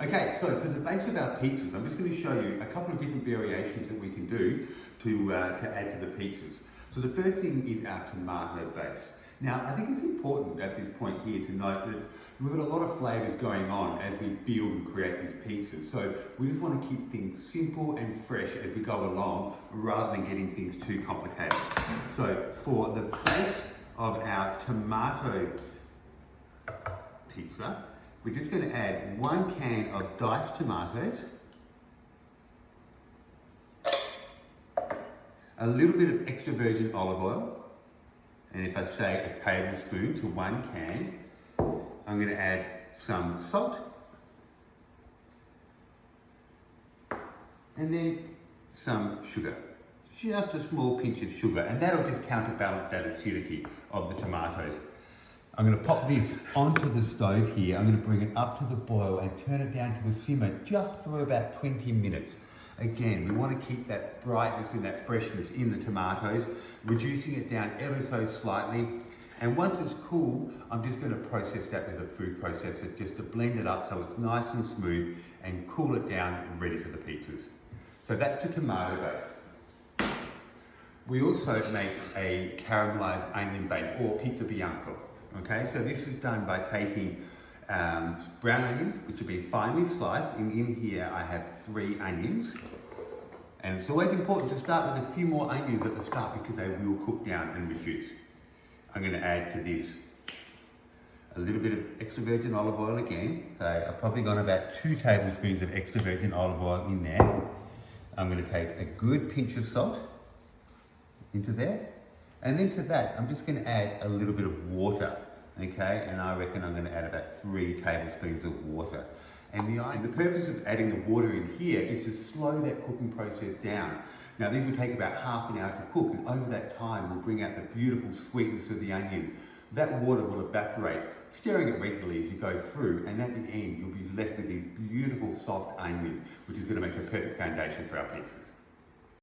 Okay, so for the base of our pizzas, I'm just going to show you a couple of different variations that we can do to add to the pizzas. So the first thing is our tomato base. Now, I think it's important at this point here to note that we've got a lot of flavours going on as we build and create these pizzas. So we just want to keep things simple and fresh as we go along rather than getting things too complicated. So for the base of our tomato pizza, we're just going to add 1 can of diced tomatoes, a little bit of extra virgin olive oil, and if I say a tablespoon to 1 can, I'm going to add some salt, and then some sugar. Just a small pinch of sugar, and that'll just counterbalance that acidity of the tomatoes. I'm going to pop this onto the stove here. I'm going to bring it up to the boil and turn it down to the simmer just for about 20 minutes. Again, we want to keep that brightness and that freshness in the tomatoes, reducing it down ever so slightly. And once it's cool, I'm just going to process that with a food processor just to blend it up so it's nice and smooth and cool it down and ready for the pizzas. So that's the tomato base. We also make a caramelised onion base or pizza bianco. Okay, so this is done by taking brown onions, which have been finely sliced, and in here I have 3 onions. And it's always important to start with a few more onions at the start because they will cook down and reduce. I'm going to add to this a little bit of extra virgin olive oil again. So I've probably got about 2 tablespoons of extra virgin olive oil in there. I'm going to take a good pinch of salt into there. And then to that, I'm just going to add a little bit of water, okay? And I reckon I'm going to add about 3 tablespoons of water. And the purpose of adding the water in here is to slow that cooking process down. Now, these will take about half an hour to cook, and over that time, we'll bring out the beautiful sweetness of the onions. That water will evaporate, stirring it regularly as you go through, and at the end, you'll be left with these beautiful soft onions, which is going to make a perfect foundation for our pizzas.